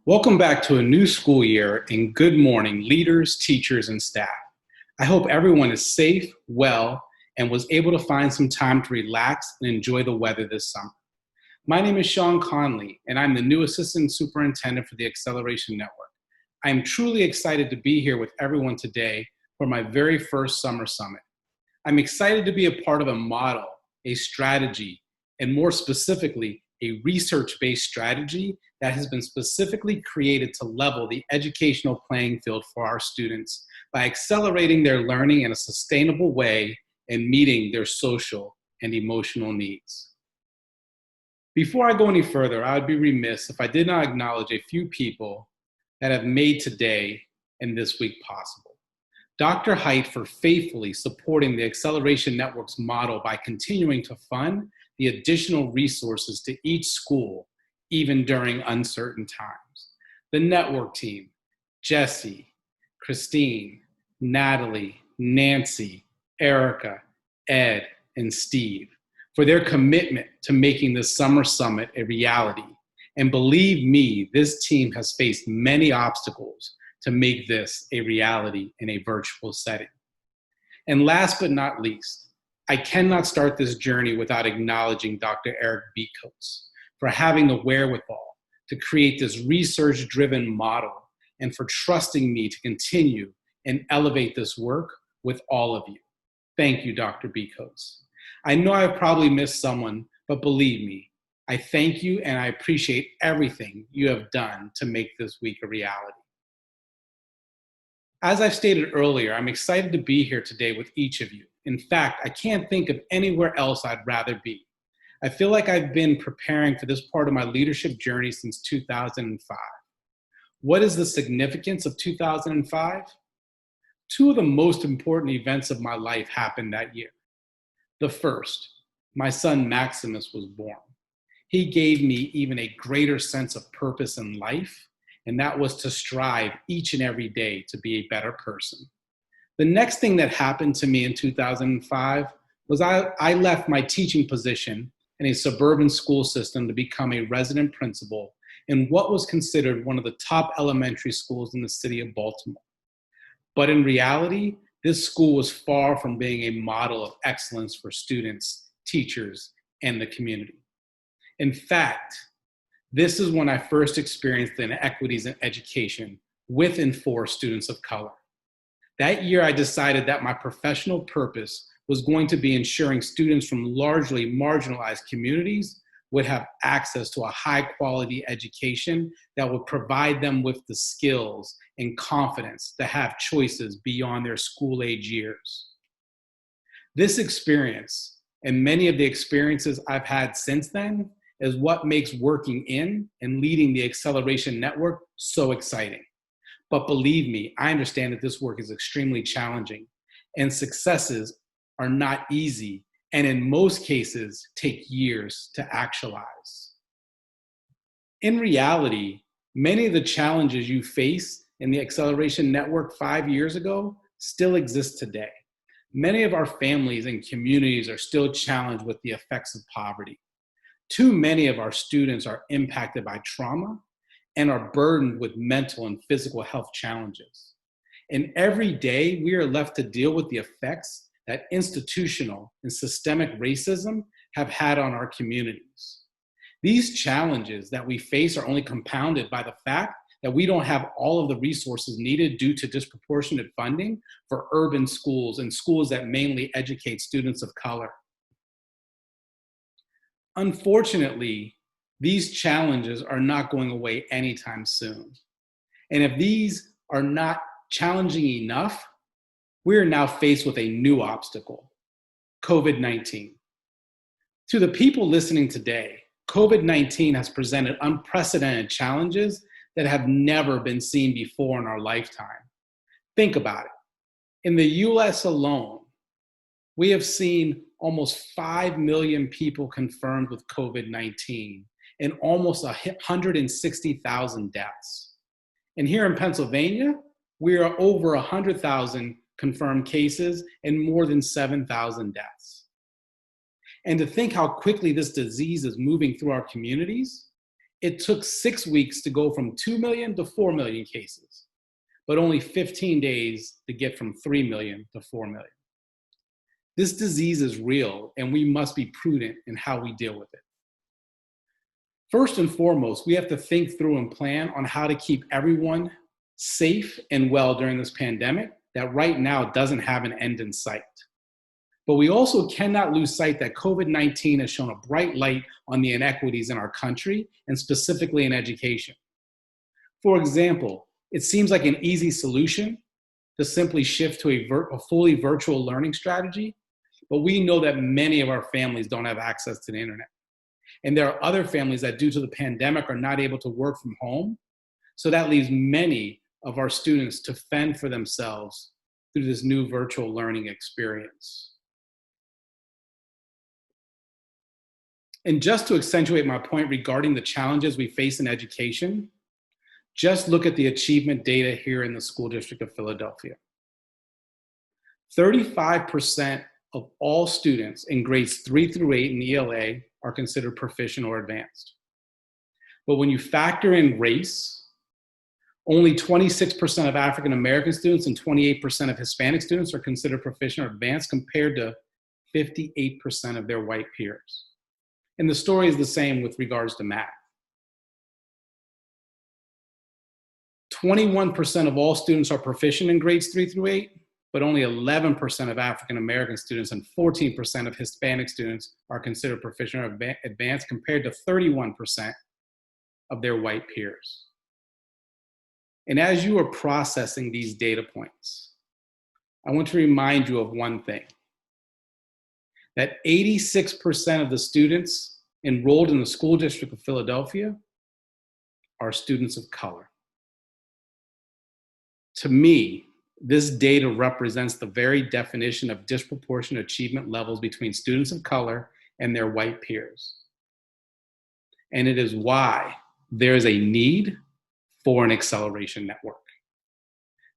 Welcome back to a new school year and good morning, leaders, teachers, and staff. I hope everyone is safe, well, and was able to find some time to relax and enjoy the weather this summer. My name is Sean Conley, and I'm the new Assistant Superintendent for the Acceleration Network. I am truly excited to be here with everyone today for my very first summer summit. I'm excited to be a part of a model, a strategy, and more specifically, a research-based strategy that has been specifically created to level the educational playing field for our students by accelerating their learning in a sustainable way and meeting their social and emotional needs. Before I go any further, I would be remiss if I did not acknowledge a few people that have made today and this week possible. Dr. Haidt for faithfully supporting the Acceleration Network's model by continuing to fund the additional resources to each school, even during uncertain times. The network team, Jesse, Christine, Natalie, Nancy, Erica, Ed, and Steve, for their commitment to making this summer summit a reality. And believe me, this team has faced many obstacles to make this a reality in a virtual setting. And last but not least, I cannot start this journey without acknowledging Dr. Eric Beekos for having the wherewithal to create this research-driven model and for trusting me to continue and elevate this work with all of you. Thank you, Dr. Beekos. I know I've probably missed someone, but believe me, I thank you and I appreciate everything you have done to make this week a reality. As I've stated earlier, I'm excited to be here today with each of you. In fact, I can't think of anywhere else I'd rather be. I feel like I've been preparing for this part of my leadership journey since 2005. What is the significance of 2005? Two of the most important events of my life happened that year. The first, my son Maximus was born. He gave me even a greater sense of purpose in life, and that was to strive each and every day to be a better person. The next thing that happened to me in 2005 was I left my teaching position in a suburban school system to become a resident principal in what was considered one of the top elementary schools in the city of Baltimore. But in reality, this school was far from being a model of excellence for students, teachers, and the community. In fact, this is when I first experienced the inequities in education with and for students of color. That year, I decided that my professional purpose was going to be ensuring students from largely marginalized communities would have access to a high-quality education that would provide them with the skills and confidence to have choices beyond their school-age years. This experience, and many of the experiences I've had since then, is what makes working in and leading the Acceleration Network so exciting. But believe me, I understand that this work is extremely challenging and successes are not easy and in most cases take years to actualize. In reality, many of the challenges you face in the Acceleration Network 5 years ago still exist today. Many of our families and communities are still challenged with the effects of poverty. Too many of our students are impacted by trauma and are burdened with mental and physical health challenges. And every day we are left to deal with the effects that institutional and systemic racism have had on our communities. These challenges that we face are only compounded by the fact that we don't have all of the resources needed due to disproportionate funding for urban schools and schools that mainly educate students of color. Unfortunately, these challenges are not going away anytime soon. And if these are not challenging enough, we are now faced with a new obstacle, COVID-19. To the people listening today, COVID-19 has presented unprecedented challenges that have never been seen before in our lifetime. Think about it. In the US alone, we have seen almost 5 million people confirmed with COVID-19 and almost 160,000 deaths. And here in Pennsylvania, we are over 100,000 confirmed cases and more than 7,000 deaths. And to think how quickly this disease is moving through our communities It took 6 weeks to go from 2 million to 4 million cases, but only 15 days to get from 3 million to 4 million. This disease is real, and we must be prudent in how we deal with it. First and foremost, we have to think through and plan on how to keep everyone safe and well during this pandemic that right now doesn't have an end in sight. But we also cannot lose sight that COVID-19 has shown a bright light on the inequities in our country, and specifically in education. For example, it seems like an easy solution to simply shift to a fully virtual learning strategy, but we know that many of our families don't have access to the internet. And there are other families that, due to the pandemic, are not able to work from home. So that leaves many of our students to fend for themselves through this new virtual learning experience. And just to accentuate my point regarding the challenges we face in education, just look at the achievement data here in the School District of Philadelphia. 35% of all students in grades 3 through 8 in ELA are considered proficient or advanced. But when you factor in race, only 26% of African American students and 28% of Hispanic students are considered proficient or advanced, compared to 58% of their white peers. And the story is the same with regards to math. 21% of all students are proficient in grades 3 through 8, but only 11% of African American students and 14% of Hispanic students are considered proficient or advanced, compared to 31% of their white peers. And as you are processing these data points, I want to remind you of one thing: that 86% of the students enrolled in the School District of Philadelphia are students of color. To me, this data represents the very definition of disproportionate achievement levels between students of color and their white peers. And it is why there is a need for an acceleration network.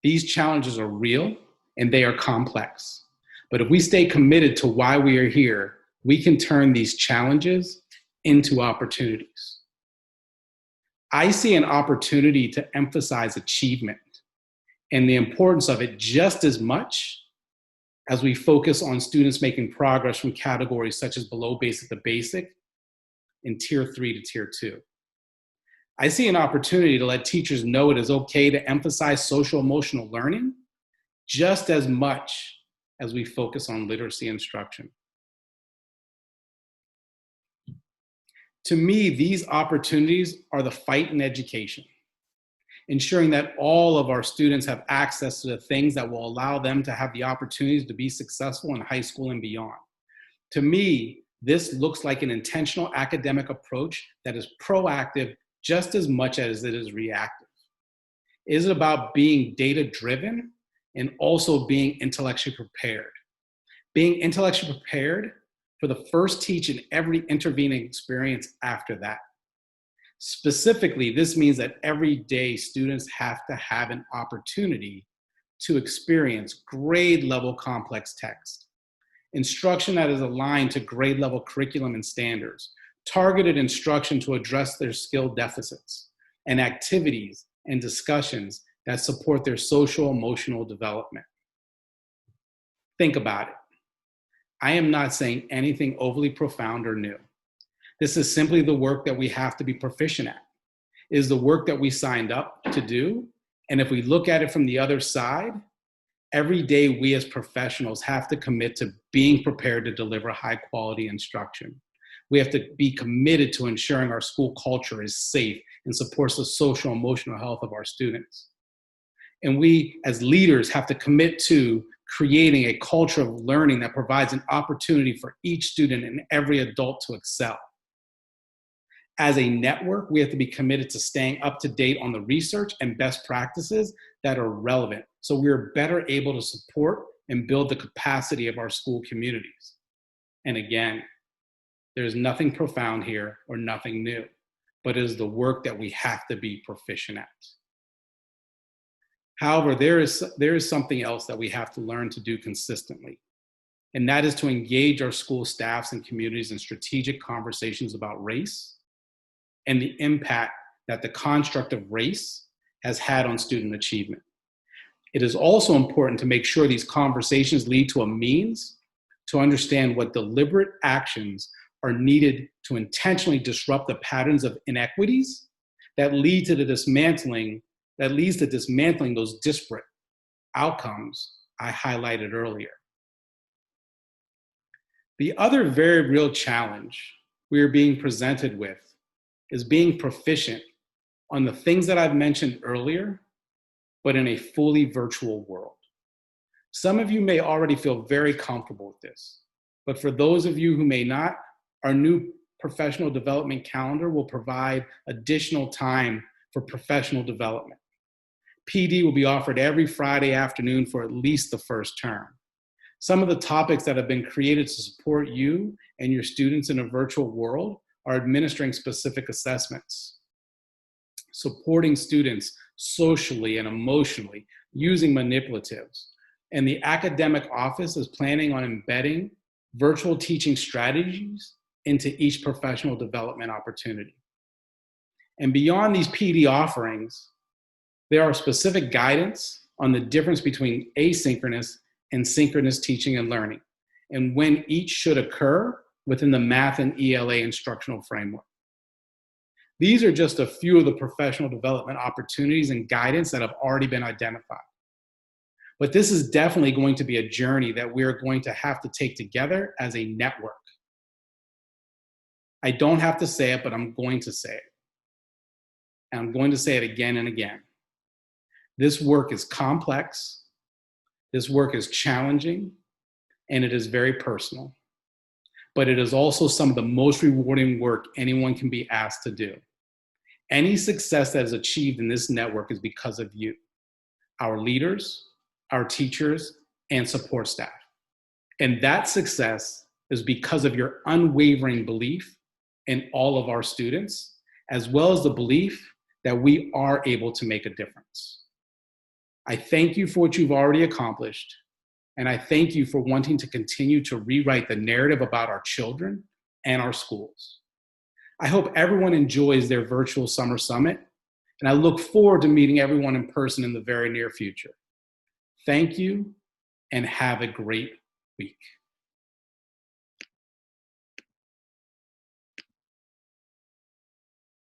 These challenges are real and they are complex. But if we stay committed to why we are here, we can turn these challenges into opportunities. I see an opportunity to emphasize achievement and the importance of it just as much as we focus on students making progress from categories such as below basic to basic and tier 3 to tier 2. I see an opportunity to let teachers know it is okay to emphasize social emotional learning just as much as we focus on literacy instruction. To me, these opportunities are the fight in education, ensuring that all of our students have access to the things that will allow them to have the opportunities to be successful in high school and beyond. To me, this looks like an intentional academic approach that is proactive just as much as it is reactive. It is about being data-driven and also being intellectually prepared. Being intellectually prepared for the first teach and every intervening experience after that. Specifically, this means that every day students have to have an opportunity to experience grade level complex text, instruction that is aligned to grade level curriculum and standards, targeted instruction to address their skill deficits, and activities and discussions that support their social emotional development. Think about it. I am not saying anything overly profound or new. This is simply the work that we have to be proficient at. It is the work that we signed up to do. And if we look at it from the other side, every day we as professionals have to commit to being prepared to deliver high quality instruction. We have to be committed to ensuring our school culture is safe and supports the social and emotional health of our students. And we as leaders have to commit to creating a culture of learning that provides an opportunity for each student and every adult to excel. As a network, we have to be committed to staying up to date on the research and best practices that are relevant, so we are better able to support and build the capacity of our school communities. And again, there's nothing profound here or nothing new, but it is the work that we have to be proficient at. However, there is something else that we have to learn to do consistently, and that is to engage our school staffs and communities in strategic conversations about race, and the impact that the construct of race has had on student achievement. It is also important to make sure these conversations lead to a means to understand what deliberate actions are needed to intentionally disrupt the patterns of inequities that lead to dismantling those disparate outcomes I highlighted earlier. The other very real challenge we are being presented with is being proficient on the things that I've mentioned earlier, but in a fully virtual world. Some of you may already feel very comfortable with this, but for those of you who may not, our new professional development calendar will provide additional time for professional development. PD will be offered every Friday afternoon for at least the first term. Some of the topics that have been created to support you and your students in a virtual world are administering specific assessments, supporting students socially and emotionally using manipulatives. And the academic office is planning on embedding virtual teaching strategies into each professional development opportunity. And beyond these PD offerings, there are specific guidance on the difference between asynchronous and synchronous teaching and learning, and when each should occur within the math and ELA instructional framework. These are just a few of the professional development opportunities and guidance that have already been identified. But this is definitely going to be a journey that we're going to have to take together as a network. I don't have to say it, but I'm going to say it. And I'm going to say it again and again. This work is complex, this work is challenging, and it is very personal. But it is also some of the most rewarding work anyone can be asked to do. Any success that is achieved in this network is because of you, our leaders, our teachers, and support staff. And that success is because of your unwavering belief in all of our students, as well as the belief that we are able to make a difference. I thank you for what you've already accomplished, and I thank you for wanting to continue to rewrite the narrative about our children and our schools. I hope everyone enjoys their virtual summer summit, and I look forward to meeting everyone in person in the very near future. Thank you, and have a great week.